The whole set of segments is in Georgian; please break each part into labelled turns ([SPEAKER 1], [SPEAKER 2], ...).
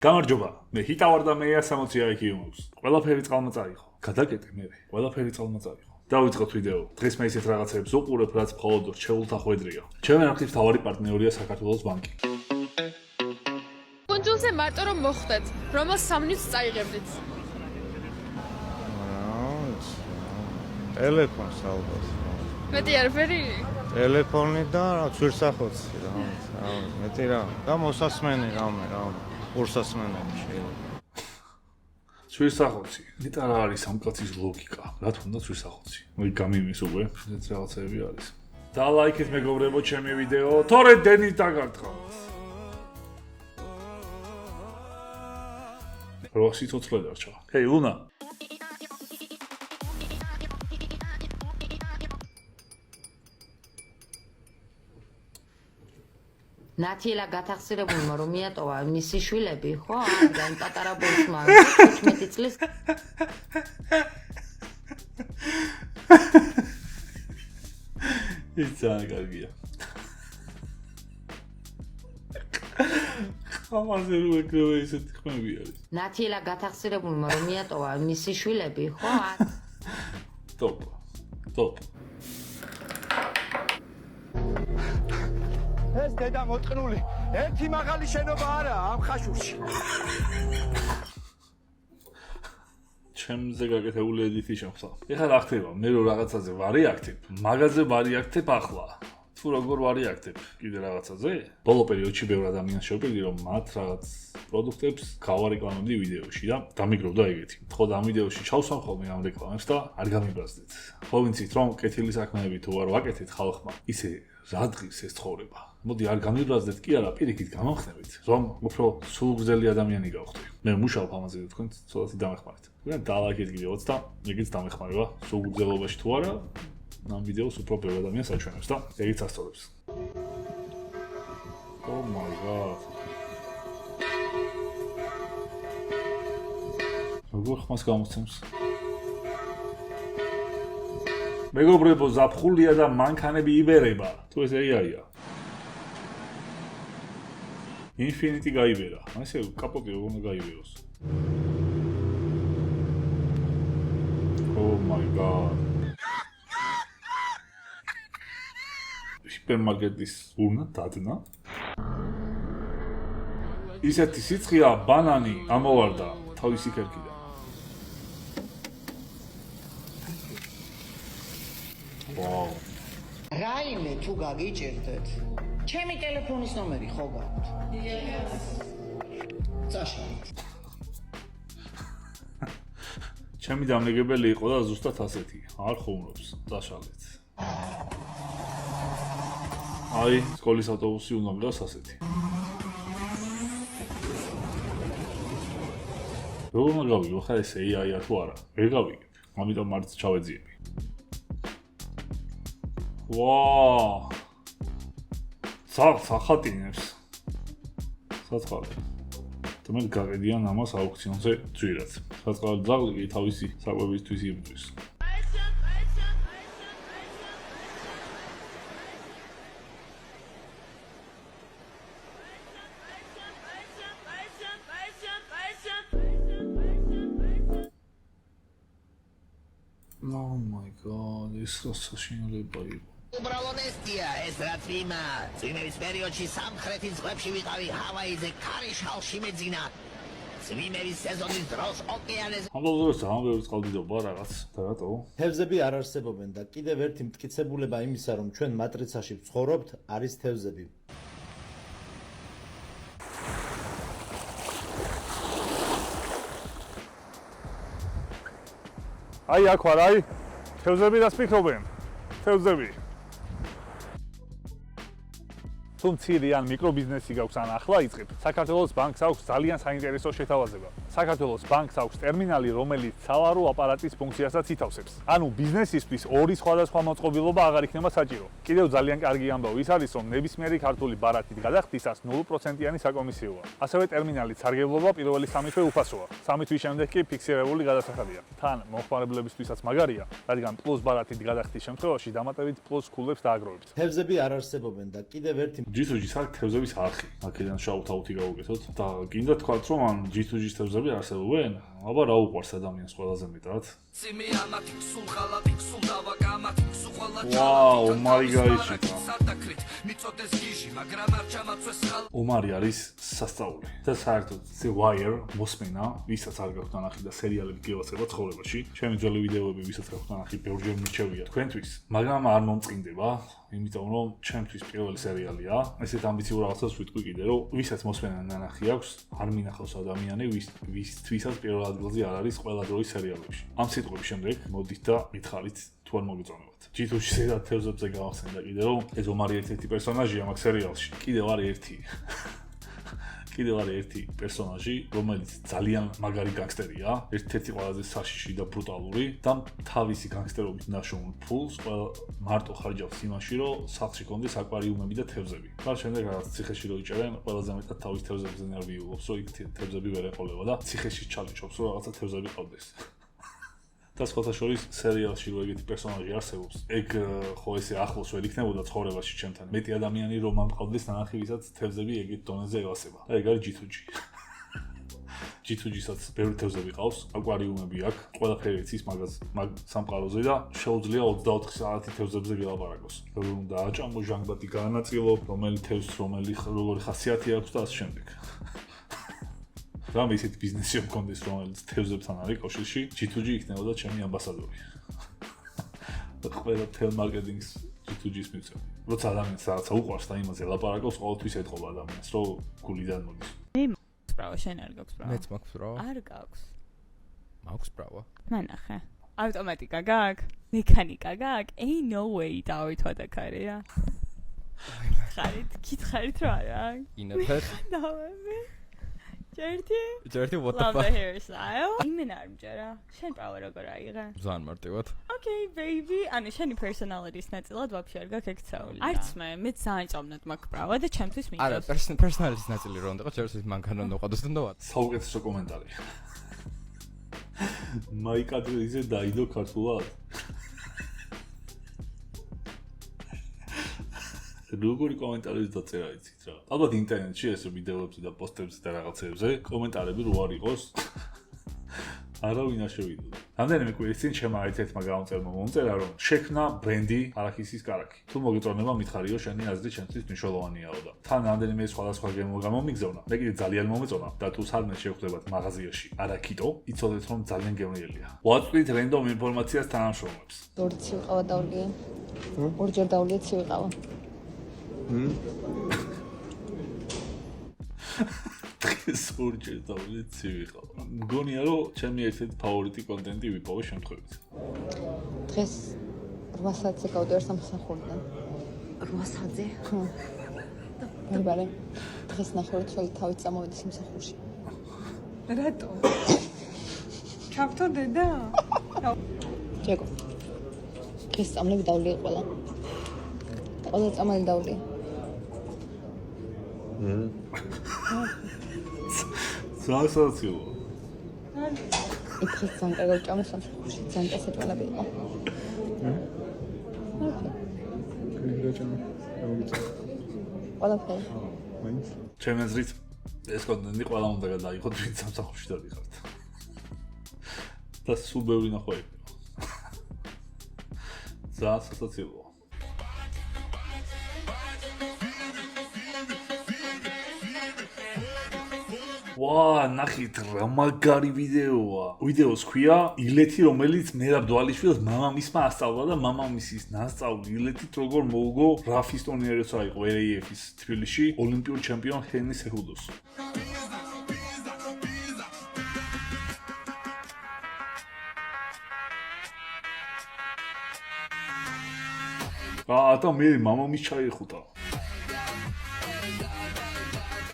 [SPEAKER 1] გამარჯობა, მე ჰიტა ვარ და მე 160 IQ მაქვს. ყველაფერი წყალმაწარი ხო? გადაკეტე მე. ყველაფერი წყალმაწარი ხო? დავიწყოთ ვიდეო. დღეს მე ისეთ რაღაცებს ვუყურებ, რაც მხოლოდ რჩეულთა ხვედრია. ჩემი არქივის მთავარი პარტნიორია საქართველოს ბანკი.
[SPEAKER 2] კუნძულზე მარტო რომ მოხვდეთ, რომელ 3 მინუტს წაიღებდით?
[SPEAKER 3] ტელეფონს ალბათ.
[SPEAKER 2] მეტი არაფერი?
[SPEAKER 3] ტელეფონი და რა ცვირსახოცი რა. მეტი რა. და მოსასმენი რამე. ურსასმენები შეიძლება.
[SPEAKER 1] ცვირსახოცი. მეტა რა არის ამ კაცის ლოგიკა? რა თქმა უნდა ცვირსახოცი. მე გამიმის უკვე, ეს რაღაცები არის. და ლაიქეთ მეგობრებო ჩემი ვიდეო, თორე დენის დაგარტყავთ. რო სიცოცხლე დარჩა. ჰეი ლუნა.
[SPEAKER 4] ნათიელა გათახსირებულმა რომ მიატოვა მისი შვილები, ხო? ამიდან პატარა ბოჭმა 15 წლის
[SPEAKER 1] ის ძალიან კარგია. ამაზე რო ეკრევა ისეთი ხმები არის.
[SPEAKER 4] ნათიელა გათახსირებულმა რომ მიატოვა მისი შვილები, ხო?
[SPEAKER 1] ტოპ.
[SPEAKER 5] ეს დედა მოტყნული ერთი მაღალი შენობა არაა ამ ხაშურში.
[SPEAKER 1] ჩემზე გაკეთებული ედიტი შემხსა. ეხლა რა ხდება? მე რო რაღაცაზე ვარიაქტებ, მაგაზე ვარიაქტებ ახლა. თუ როგორ ვარიაქტებ კიდე რაღაცაზე? ბოლო პერიოდში ბევრ ადამიანს შევპირდი რომ მათ რაღაც პროდუქტებს გავარეკლამებდი ვიდეოში და დამიგროვდა ეგეთი. ხო და ამ ვიდეოში ჩავსვამ ხოლმე ამ რეკლამებს და არ გამიბრაზდეთ. ხო ვიცით რომ კეთილი საქმეები თუ არ ვაკეთეთ ხალხმა, ისე რა დღის ეს ცხოვრება. მოდი არ გამიბრაზდეთ კი არა, პირიქით გამახსნებით, რომ უფრო სულგრძელი ადამიანი გავხდე. მე მუშაობ ამაზე და თქვენ ცოტათი დამეხმარეთ. და დალაიქეთ კიდევაც და ეგეც დამეხმარება სულგრძელობაში თუ არა. ამ ვიდეოს უფრო ბევრი ადამიანს აჩვენებს და ეგეც ასწორებს. Oh my god. როგორ ხმას გამოსცემს? მეგობრებო, ზაფხულია და მანქანები იბერება. თუ ეს AI-ა. Infinity გაიბერა. ასე კაპოტი როგორ უნდა გაიბეროს? Oh my god. სუპერმარკეტის урна დადნა. ისეთი სიცხეა, ბანანი ამოვარდა თავისი ქერქიდან. ვაუ.
[SPEAKER 6] რაიმე თუ გაგიჭირდეთ, ჩემი ტელეფონის ნომერი ხო გაქვთ? წაშალეთ.
[SPEAKER 1] ჩემი დამნეგებელი იყო და ზუსტად ასეთი. არ ხუმრობს, წაშალეთ. აი, სკოლის ავტობუსი უნდა მდგას ასეთი. როგორ უნდა გავიგო ხა ეს AI-ა თუ არა? ვერ გავიგებ. ამიტომ მარც ჩავეძიები. ვაა! სახატინებს. საწყალი. თუმცა გაყიდიან ამას აუქციონზე ძვირად. საწყალი ძაღლი კი თავისი საკვებისთვის იბრძვის. Oh my god, ეს საშინელება იყო.
[SPEAKER 7] უბრალოდ ესია ეს რაც ვიმა. წვიმების პერიოდში სამხრეთის ზღვებში ვიყავი ჰავაიზე ქარიშხალში მეძინა. წვიმების სეზონის დროს ოკეანეზე
[SPEAKER 1] ამბობენ ძალიან ბევრი წყალდიდობა რაღაც და რატო?
[SPEAKER 8] თევზები არ არსებობენ და კიდევ ერთი მტკიცებულება იმისა, რომ ჩვენ მატრიცაში ვცხოვრობთ, არის თევზები.
[SPEAKER 9] აი აქ ვარ, აი თევზები რას ფიქრობენ? თევზები. თუ მცირე ან მიკრობიზნესი გაქვს ან ახლა იწყებ, საქართველოს ბანკს აქვს ძალიან საინტერესო შეთავაზება. საქართველოს ბანკს აქვს ტერმინალი, რომელიც სალარო აპარატის ფუნქციასაც ითავსებს. ანუ ბიზნესისთვის ორი სხვადასხვა მოწყობილობა აღარ იქნება საჭირო. კიდევ ძალიან კარგი ამბავი ის არის, რომ ნებისმიერი ქართული ბარათით გადახდისას 0%-იანი საკომისიოა. ასევე ტერმინალის სარგებლობა პირველი 3 თვე უფასოა. 3 თვის შემდეგ კი ფიქსირებული გადასახადია. თან მომხმარებლებისთვისაც მაგარია, რადგან პლუს ბარათით გადახდის შემთხვევაში დამატებით პლუს ქულებს დააგროვებთ.
[SPEAKER 8] თევზები არ არსებობენ და კიდევ ერთი
[SPEAKER 1] G2G-ს აქვს თევზების არხი. აქედან შაუთ-აუთი გავუკეთოთ და გინდა თქვათ რომ ან G2G-ს თევზები არსებობენ? აბა რა უყვარს ადამიანს ყველაზე მეტად? ვაუ, მარი გაიჩიტა. ომარი არის სასწაული. და საერთოდ The Wire მოსმენა, ვისაც არ გაქვთ ნახი და სერიალები გიევასება ცხოვრებაში. ჩემი ძველი ვიდეოები ვისაც გაქვთ ნახი, ბევრჯერ მირჩევია თქვენთვის, მაგრამ არ მომწყინდება, იმიტომ რომ ჩემთვის პირველი სერიალია. ესეთ ამბიციურ რაღაცას ვიტყვი კიდე, რომ ვისაც მოსმენა ნანახი აქვს, არ მინახავს ადამიანი, ვისთვისაც პირველ ადგილზე არ არის ყველა დროის სერიალებში. ამ სიტყვების შემდეგ მოდით და მითხარით თუ არ მოგეწონებათ. G2G-ს და თევზებზე გავახსენდა კიდე რომ ეს ომარი ერთ-ერთი პერსონაჟია მაგ სერიალში. კიდევ არის ერთი პერსონაჟი, რომელიც ძალიან მაგარი განგსტერია, ერთ-ერთი ყველაზე საშიში და ბრუტალური და თავისი განგსტერობით ნაშოვნ ფულს მარტო ხარჯავს იმაში, რომ სახლში კონდეს აკვარიუმები და თევზები. და შემდეგ რაღაც ციხეში რო იჭერენ, ყველაზე მეტად თავის თევზებზე ნერვიულობს, რომ იქ თევზები ვერ ეყოლება და ციხეში ჩალიჭობს, რომ რაღაცა თევზები ყავდეს. და სხვათა შორის სერიალში რო ეგეთი პერსონაჟი არსებობს, ეგ ხო ესე ახლოს ვერ იქნებოდა ცხოვრებაში ჩემთან. მეტი ადამიანი რომ ამყავდეს ნანახი, ვისაც თევზები ეგეთ დონეზე ევასება. და ეგ არის G2G. G2G-საც ბევრი თევზები ყავს, აკვარიუმები აქვს, ყველაფერი იცის მაგ სამყაროზე და შეუძლია 24 საათი თევზებზე გელაპარაკოს. როგორ უნდა აჭამო, ჟანგბატი გაანაწილო, რომელი თევზს როგორი ხასიათი აქვს და ასე შემდეგ. რამე ისეთი ბიზნესი მქონდეს, რომელიც თევზებთან არის კავშირში, G2G იქნებოდა ჩემი ამბასადორი. ყველა თელ მარკეტინგს G2G-ს მივწევ. როცა ადამიანს რაღაცა უყვარს და იმაზე ლაპარაკობს, ყოველთვის ეთყობა ადამიანს, რომ გულიდან მოდის.
[SPEAKER 10] ბრავა, შენ არ გაქვს ბრავა.
[SPEAKER 11] მეც მაქვს ბრავა.
[SPEAKER 10] არ გაქვს.
[SPEAKER 11] მაქვს ბრავა.
[SPEAKER 10] მანახე. ავტომატიკა გაქვს? მექანიკა გაქვს? Ain't no way დავითვადა ქარია. გითხარით რა არა?
[SPEAKER 11] ინაფერ.
[SPEAKER 10] დავები. ჯერთი
[SPEAKER 11] what the
[SPEAKER 10] fuck?
[SPEAKER 11] fuck?
[SPEAKER 10] Love the hairstyle. იმენ არ მჯერა. შენ ბრავა როგორ აიღე?
[SPEAKER 11] ზან მარტივად.
[SPEAKER 10] Okay, baby. ანუ შენი personality-ის ნაწილად ვაფშე არ გაქვს ექცეული. არც მე ძალიან წამნად მაქვს ბრავა და ჩემთვის მინდა.
[SPEAKER 11] არა, personality-ის ნაწილი რო უნდა ყო, ჩემთვის მანქანა უნდა ყოდოს და დავად.
[SPEAKER 1] საუკეთესო კომენტარი. მაიკადრიზე დაიდო ქართულად. როგორი კომენტარები დაწერა იცით რა. ალბათ ინტერნეტში ეს ვიდეოებზე და პოსტებზე და რაღაცებზე კომენტარები რო არ იყოს. არავინ არ შევიდოდა. რამდენიმე კვირის წინ ჩემმა ერთ-ერთმა გამომწერმა მომწერა, რომ შექმნა ბრენდი არაქისის კარაქი. თუ მოგეწონება, მითხარიო, შენი აზრი ჩემთვის მნიშვნელოვანიაო და თან რამდენიმე სხვადასხვა გემო გამომიგზავნა. მე კიდე ძალიან მომეწონა და თუ სადმე შევხვდებათ მაღაზიაში არაქიტო, იცოდეთ რომ ძალიან გემრიელია. ვაწვით რენდომ ინფორმაციას თანამშრომლებს.
[SPEAKER 2] ორი ცივყავა დავრგე. ორჯერ დავრგე ცივყავა.
[SPEAKER 1] დღეს ორჯერ დავრგე ცივიყავა. მგონია რომ ჩემი ერთ-ერთი ფავორიტი კონტენტი ვიპოვე შემთხვევით.
[SPEAKER 2] დღეს 8 საათზე გავდივარ სამსახურიდან.
[SPEAKER 4] 8 საათზე?
[SPEAKER 2] ხო. მერბარე. დღეს ნახევარი თველი თავით წამოვედი სამსახურში.
[SPEAKER 10] რატო? ჩავთო დედა?
[SPEAKER 2] ჯეკო. დღეს წამლები დავლია ყველა. ყველა წამალი დავლია.
[SPEAKER 1] სასაცილო.
[SPEAKER 2] იქ ზანკა გავჭამე სამსახურში, ზანკა სეტყალები იყო. ყველაფერი.
[SPEAKER 1] ჩემი აზრით ეს კონტენტი ყველა უნდა გადაიღოთ, ვინც სამსახურში დავიხართ. და სულ ბევრი ნახვა იყო. სასაცილოა. ვა, ნახით რა მაგარი ვიდეოა. ვიდეოს ქვია ილეთი, რომელიც მერაბ დვალიშვილს მამამისმა ასწავლა და მამამისის ნასწავლი ილეთით როგორ მოუგო რაფისტონი როცა იყო RAF-ის თბილისში ოლიმპიურ ჩემპიონ ჰენის სეჰუდოს. და მე მამამის ჩაიხუტა.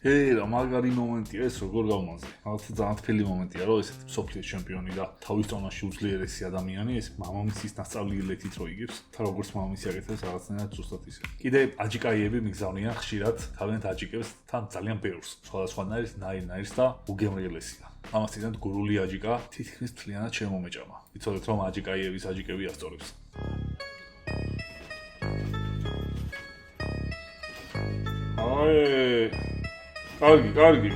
[SPEAKER 1] რა მაგარი მომენტია ეს როგორ გავმაზე. რაღაცა ძალიან თბილი მომენტია, რომ ესეთი მსოფლიოს ჩემპიონი და თავის წონაში უძლიერესი ადამიანი ეს მამამისის ნასწავლი ილეთით რო იგებს და როგორც მამამისი აკეთებს რაღაცნაირად ზუსტად ისე. კიდე აჯიკაიები მიგზავნიან ხშირად თავიანთ აჯიკებს თან ძალიან ბევრს. სხვადასხვანაირს ნაირს და უგემრიელესია. ამასთან გურული აჯიკა თითქმის მთლიანად შემომეჭამა. იცოდეთ რომ აჯიკაიების აჯიკები ასწორებს. კარგი.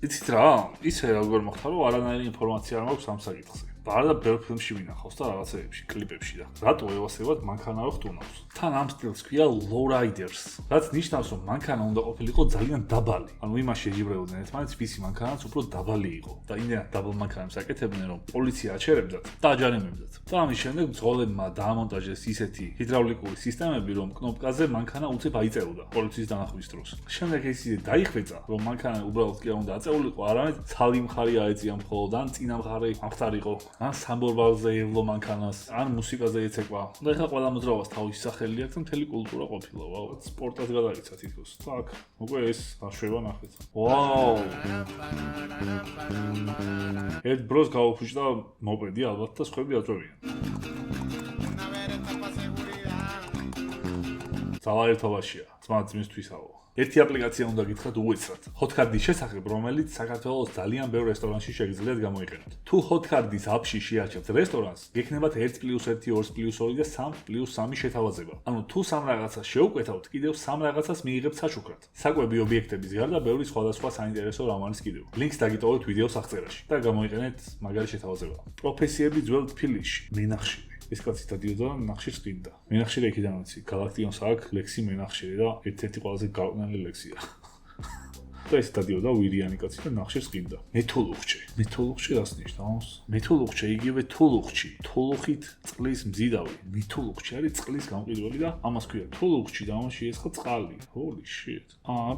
[SPEAKER 1] იცით რა? ისე როგორ მოხდა რომ არანაირი ინფორმაცია არ მაქვს ამ საკითხზე. არა და ბევრ ფილმში ვინახავს და რაღაცეებში, კლიპებში და რატო ევასებად მანქანა რო ხტუნავს. თან ამ სტილს ქვია low-riders, რაც ნიშნავს რომ მანქანა უნდა ყოფილიყო ძალიან დაბალი. ანუ იმაში ეჯიბრებოდნენ ერთმანეთს, ვისი მანქანაც უფრო დაბალი იყო და იმდენად დაბალ მანქანებს აკეთებდნენ რომ პოლიცია აჩერებდათ და აჯანიმებდათ. და ამის შემდეგ მძღოლებმა დაამონტაჟეს ისეთი ჰიდრავლიკური სისტემები, რომ კნოპკაზე მანქანა უცებ აიწეოდა პოლიციის დანახვის დროს. შემდეგ ეს ისე დაიხვეწა, რომ მანქანა უბრალოდ კი არ უნდა აწეულიყო, არამედ ცალი მხარი აეწია მხოლოდ ან წინა მხარი აღтарიყო. ან სამბორბალზე ევლო მანქანას, ან მუსიკაზე ეცეკვა. და ეხლა ყველა მოძრაობას თავისი სახელი აქვს და მთელი კულტურა ყოფილა. ვაუ, სპორტად გადაიცა თითქოს. так, უკვე ეს აშვება ნახეთ. ვაუ. ერთ ბროს გავუფუჭდა მოპედი ალბათ და სხვები აწვევიან. ძალა ერთობაშია, ძმა ძმისთვისაო. ერთი აპლიკაცია უნდა გითხრათ უეცრად. ჰოთკარდის შესახებ, რომელიც საქართველოს ძალიან ბევრ რესტორანში შეგიძლიათ გამოიყენოთ. თუ ჰოთკარდის აპში შეარჩევთ რესტორანს, გექნებათ 1+1, 2+2 და 3+3 შეთავაზება. ანუ თუ სამ რაღაცას შეუკვეთავთ, კიდევ სამ რაღაცას მიიღებთ საჩუქრად. საკვები ობიექტების გარდა ბევრი სხვადასხვა საინტერესო რამ არის კიდევ. ლინკს დაგიტოვოთ ვიდეოს აღწერაში და გამოიყენეთ მაგარი შეთავაზება. პროფესიები ძველ თბილისში, მენახშირი. ეს კაცი დადიოდა ნახშირს ყიდდა. მენახშირი იქიდან ვიცი, გალაქტიონს აქვს ლექსი მენახშირი და ერთ-ერთი ყველაზე გაყვნილი ლექსია. და ეს დადიოდა ვირიანი კაცი და ნახშირს ყიდდა. მეთოლუხჩი რას ნიშნავს? მეთოლუხჩი იგივე თოლუხჩი. თოლუხით წყლის მძიდავი. მეთოლუხჩი არის წყლის გამყიდველი და ამას ქვია თოლუხჩი და ამაში ესხა წყალი. Holy shit.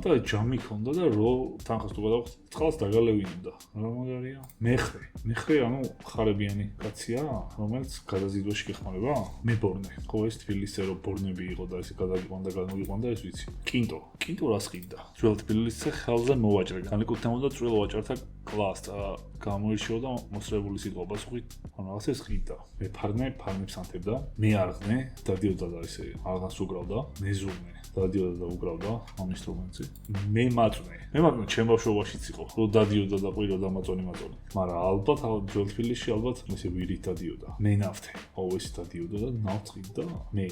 [SPEAKER 1] და ჯამი ქონდა და რო თანხას თუ გადავხთ, წყალს დაგალევინდა. რა მაგარია? მეხრე ანუ ხარებიანი კაცია, რომელიც გადაზიდვაში გეხმარება? მე ბორნე. ხო ეს თბილისზე რო ბორნები იყო და ესე გადაგიყვანდა, გამოგიყვანდა ეს ვიცი. კინტო რას ყიდდა? ძველ თბილისზე ხალხზე მოვაჭრე. განეკუთვნებოდა წვრილ ვაჭართა კლასს და გამოირჩეოდა მოსწრებული სიტყვა პასუხით, ანუ რაღაც ეს ყიდდა. მე ფარნებს ანთებდა, მე არღნე, დადიოდა და ესე არღანს უკრავდა, მე ზურნე, დადიოდა და უკრავდა ამ ინსტრუმენტზე. მე მაწვნე ჩემ ბავშვობაშიც იყო, რომ დადიოდა და ყვიროდა მაწონი. მაგრამ ალბათ ძველ თბილისში ალბათ ესე ვირით დადიოდა. მე ნავთე, ეს დადიოდა და ნავთს ყიდდა, მე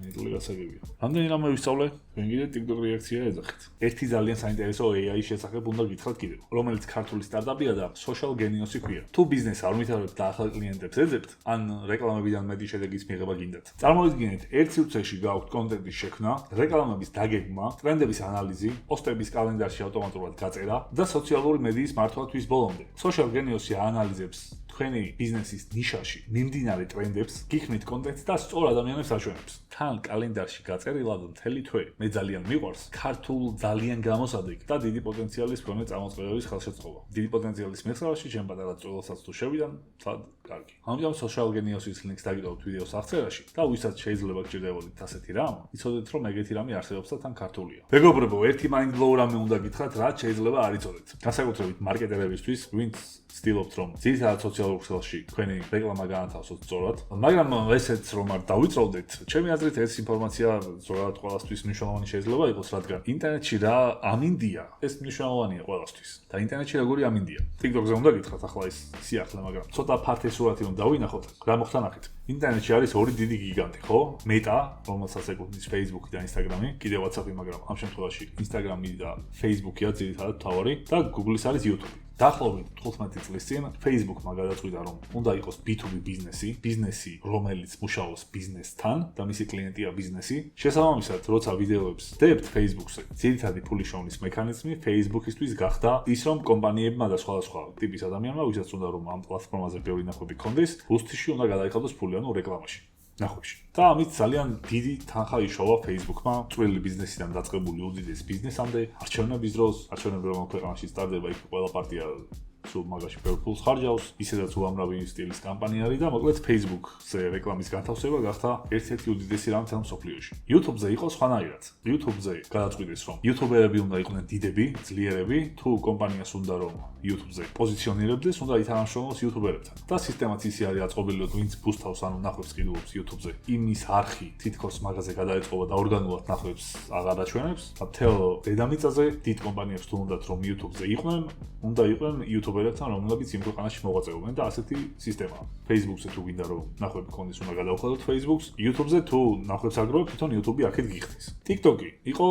[SPEAKER 1] იტლე გასაგებია. რამდენი რამე ვისწავლე? თქვენ კიდე TikTok რეაქცია ეძახით. ერთი ძალიან საინტერესო AI შესახებ უნდა გითხრათ კიდევ, რომელიც ქართული სტარტაპია და social genius-ი ქვია. თუ ბიზნესს არ ვითარებთ და ახალ კლიენტებს ეძებთ, ან რეკლამებიდან მეტი შედეგის მიღება გინდათ. წარმოვიდგინეთ, ერთ სივრცეში გაქვთ კონტენტის შექმნა, რეკლამების დაგეგმა, ტრენდების ანალიზი, პოსტების კალენდარში ავტომატურად გაწერა და სოციალური მედიის მართვა თვის ბოლომდე. social genius-ი აანალიზებს თქვენი ბიზნესის ნიშაში მიმდინარე ტრენდებს, გიხმით კონტენტს და სწორ ადამიანებს აჩვენებს. თან კალენდარში გაწერილად მთელი თვე. მე ძალიან მიყვარს ქართულ ძალიან გამოსადეგ და დიდი პოტენციალის მქონე წამოწყებების ხელშეწყობა. დიდი პოტენციალის მეცნიერაში ჩემ პატარა წვრილსაც თუ შევიდან, თად კარგი. ამიტომ social genius-ის ლინკს დაგიტოვოთ ვიდეოს აღწერაში და ვისაც შეიძლება გჭირდებოდეთ ასეთი რამ, იცოდეთ რომ ეგეთი რამე არსებობს და თან ქართულია. მეგობრებო, ერთი mind blow რამე უნდა გითხრათ, რაც შეიძლება არ იცოდეთ. განსაკუთრებით მარკეტერებისთვის, ვინც ცდილობთ რომ ძირითადად სოციალურ ქსელში თქვენი რეკლამა გაანთავსოთ სწორად, მაგრამ ესეც რომ არ დავიწოვდეთ, ჩემი აზრით ეს ინფორმაცია ზოგადად ყველასთვის მნიშვნელოვანი შეიძლება იყოს, რადგან ინტერნეტში რა ამინდია, ეს მნიშვნელოვანია ყველასთვის. და ინტერნეტში როგორი ამინდია? TikTok-ზე უნდა გითხრათ ახლა ეს სიახლე, მაგრამ ცოტა ფართე სურათი რომ დავინახოთ, რა მოხდა ნახეთ. ინტერნეტში არის ორი დიდი გიგანტი, ხო? Meta, რომელსაც ეკუთვნის Facebook-ი და Instagram-ი, კიდევ WhatsApp-ი, მაგრამ ამ შემთხვევაში Instagram-ი და Facebook-ია ძირითადად მთავარი და Google-ის არის YouTube-ი. დაახლოებით 15 წლის წინ Facebook-მა გადაწყვიტა, რომ უნდა იყოს B2B ბიზნესი, რომელიც მუშაობს ბიზნესთან და მისი კლიენტია ბიზნესი. შესაბამისად, როცა ვიდეოებს დებთ Facebook-ზე, ძირითადი ფულის შოვნის მექანიზმი Facebook-ისთვის გახდა ის, რომ კომპანიებმა და სხვადასხვა ტიპის ადამიანმა, ვისაც უნდა რომ ამ პლატფორმაზე ბევრი ნახვები ქონდეს, უსთიში უნდა გადაიხადოს ფული, ანუ რეკლამაში. ნახვებში. და ამით ძალიან დიდი თანხა იშოვა Facebook-მა წვრილი ბიზნესიდან დაწყებული უდიდეს ბიზნესამდე, არჩევნების დროს, არჩევნები რომ ქვეყანაში სტარდება, იქ ყველა პარტია სულ მაგაში ბევრ ფულს ხარჯავს, ისედაც უამრავი სტილის კამპანია არის და მოკლედ Facebook-ზე რეკლამის განთავსება გახდა ერთ-ერთი უდიდესი რამ მთელ მსოფლიოში. YouTube-ზე იყო სხვანაირად. YouTube-ზე გადაწყვიტეს, რომ YouTuber-ები უნდა იყვნენ დიდები, ძლიერები, თუ კომპანიას უნდა რომ YouTube-ზე პოზიციონირებდეს, უნდა ითანამშრომლოს YouTuber-ებთან. და სისტემაც ისე არის აწყობილი, რომ ვინც ბუსტავს, ანუ ნახვებს ყიდულობს YouTube-ზე, იმის არხი თითქოს მაგაზე გადაეწყობა და ორგანულად ნახვებს აღარ აჩვენებს. მთელ დედამიწაზე დიდ კომპანიებს თუ უნდათ რომ YouTube-ზე იყვნენ, უნდა იყვნენ YouTuber-ებთან, რომლებიც იმ ქვეყანაში მოღვაწეობენ და ასეთი სისტემაა. Facebook-ზე თუ გინდა რომ ნახვები გქონდეს, უნდა გადავხადოთ Facebook-ს, YouTube-ზე თუ ნახვებს აგროვებთ, თვითონ YouTube-ი აქეთ გიხდის. TikTok-ი იყო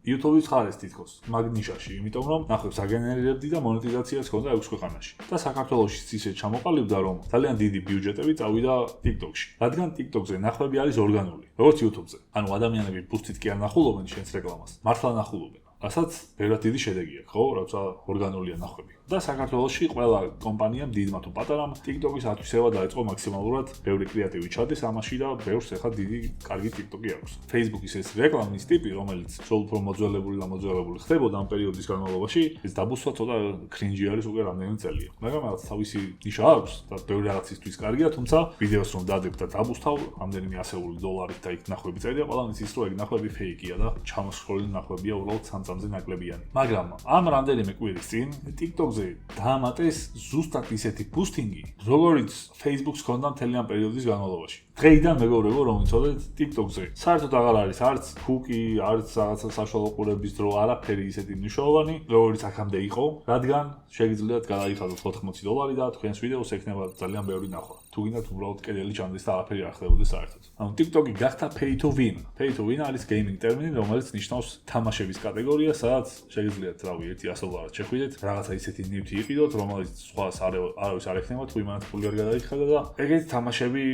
[SPEAKER 1] YouTube-ის ხარეს თითქოს მაგ ნიშაში, იმიტომ რომ ნახვებს აგენერირებდი და მონეტიზაციაც ჰქონდა 6 ქვეყანაში. და საქართველოშიც ისე ჩამოყალიბდა, რომ ძალიან დიდი ბიუჯეტები წავიდა TikTok-ში. რადგან TikTok-ზე ნახვები არის ორგანული, როგორც YouTube-ზე. ანუ ადამიანები ბუსტით კი არ ნახულობენ შენს რეკლამას, მართლა ნახულობენ. რასაც ბევრად დიდი შედეგი აქვს, ხო, როცა ორგანულია ნახვები. და საქართველოში ყველა კომპანიამ დიდმა თუ პატარამ TikTok-ის ათვისება დაიწყო მაქსიმალურად, ბევრი კრეატივი ჩადის ამაში და ბევრს ახლა დიდი კარგი TikTok-ი აქვს. Facebook-ის ეს რეკლამის ტიპი, რომელიც სულ უფრო მოძველებული ხდებოდა ამ პერიოდის განმავლობაში, ეს დაბუსვა ცოტა კრინჯი არის უკვე რამდენიმე წელია. მაგრამ რაღაც თავისი ნიშა აქვს და ბევრი რაღაცისთვის კარგია, თუმცა ვიდეოს რომ დადებ და დაბუსთავ, რამდენიმე ასეული დოლარით და იქ ნახვები წერია, ყველანი ის რომ ეგ ნახვები ფეიკია და ჩამოსხოლილი ნახვებია უბრალოდ სამწამზე ნაკლებიანი. მაგრამ ამ რამდენიმე კვირის წინ TikTok-ზე დაამატეს ზუსტად ისეთი ბუსტინგი, როგორც Facebook-ს ჰქონდა მთელი ამ პერიოდის განმავლობაში. დღეიდან მეგობრებო, რომ ვიცოდეთ, TikTok-ზე საერთოდ აღარ არის არც ჰუკი, არც რაღაცა საშუალო ყურების დრო, არაფერი ისეთი მნიშვნელოვანი, როგორც აქამდე იყო, რადგან შეგიძლიათ გადაიხადოთ $80 და თქვენს ვიდეოს ექნება ძალიან ბევრი ნახვა. თუ გინდათ უბრალოდ კედელი ჩანდეს და არაფერი არ ხდებოდეს საერთოდ. ანუ TikTok-ი გახდა pay to win. Pay to win არის gaming ტერმინი, რომელიც ნიშნავს თამაშების კატეგორიას, სადაც შეგიძლიათ რავი $100 შეხვიდეთ, რაღაცა ისეთი ნივთი იყიდოთ, რომელიც სხვას არავის არ ექნება, თუ იმანაც ფული არ გადაიხადა და ეგეთი თამაშები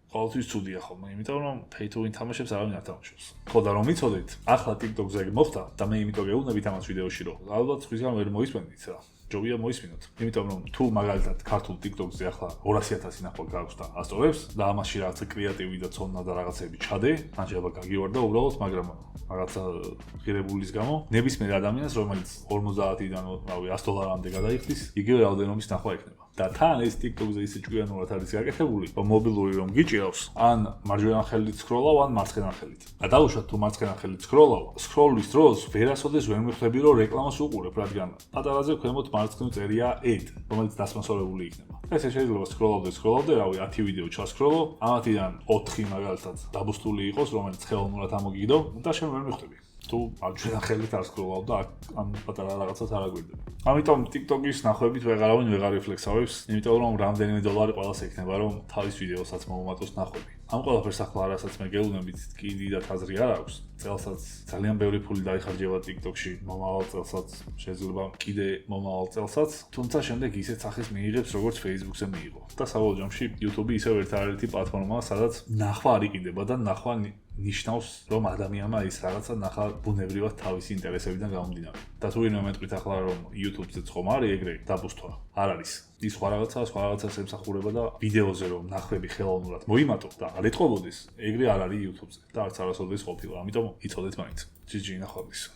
[SPEAKER 1] ყოველთვის ცუდია ხოლმე, იმიტომ რომ pay to win თამაშებს არავინ არ თამაშობს. ხო და რომ ვიცოდეთ, ახლა TikTok-ზე ეგ მოხდა და მე იმიტომ გეუბნებით ამას ვიდეოში, რომ ალბათ სხვისგან ვერ მოისმენთ რა. ჯობია მოისმინოთ. იმიტომ რომ თუ მაგალითად ქართულ TikTok-ზე ახლა 200,000 ნახვა გაქვს და ასწორებს და ამაში რაღაცა კრეატივი და ცოდნა და რაღაცები ჩადე, ანჯება გაგივარდა უბრალოდ, მაგრამ რაღაცა ღირებულის გამო ნებისმიერ ადამიანს, რომელიც 50-დან რავი $100-მდე გადაიხდის, იგივე რაოდენობის ნახვა ექნება. და თან ეს TikTok-ზე ისე ჭკვიანურად არის გაკეთებული, რომ მობილური რომ გიჭირავს, ან მარჯვენა ხელით სკროლავ, ან მარცხენა ხელით. და დაუშვათ თუ მარცხენა ხელით სკროლავ, სკროლის დროს ვერასოდეს ვერ მიხვდები, რომ რეკლამას უყურებ, რადგან პატარაზე ქვემოთ მარცხნივ წერია ad, რომელიც დასპონსორებული იქნება. ესე შეიძლება სკროლავდე, რავი, 10 ვიდეო ჩასკროლო, ამათიდან 4 მაგალითად დაბუსტული იყოს, რომელიც ხელოვნურად ამოგიგდო და შენ ვერ მიხვდები. თუ მარჯვენა ხელით არ სკროლავ და ამ პატარა რაღაცას არ აგვირდება. ამიტომ TikTok-ის ნახვებით ვეღარავინ ვეღარ რეფლექსავებს, იმიტომ რომ რამდენიმე $, ყველას ექნება, რომ თავის ვიდეოსაც მომატოს ნახვები. ამ ყველაფერს ახლა რასაც მე გეუბნებით, კი დიდად აზრი არ აქვს. წელსაც ძალიან ბევრი ფული დაიხარჯება TikTok-ში, მომავალ წელსაც შეიძლება კიდე მომავალ წელსაც, თუმცა შემდეგ ისეთ სახეს მიიღებს, როგორც Facebook-ზე მიიღო. და საბოლოო ჯამში YouTube-ი ისევ ერთადერთი პლატფორმაა, სადაც ნახვა არ იყიდება და ნახვა ნიშნავს, რომ ადამიანმა ის რაღაცა ნახა ბუნებრივად თავისი ინტერესებიდან გამომდინარე. და თუ ვინმე მეტყვით ახლა რომ YouTube-ზე ხომ არის ეგრე დაბუსტვა? არ არის. ის სხვა რაღაცას ემსახურება და ვიდეოზე რომ ნახვები ხელოვნურად მოიმატო და არ ეტყობოდეს, ეგრე არ არის YouTube-ზე და არც არასოდეს ყოფილა. ამიტომ იცოდეთ მაინც. GG ნახვამდის.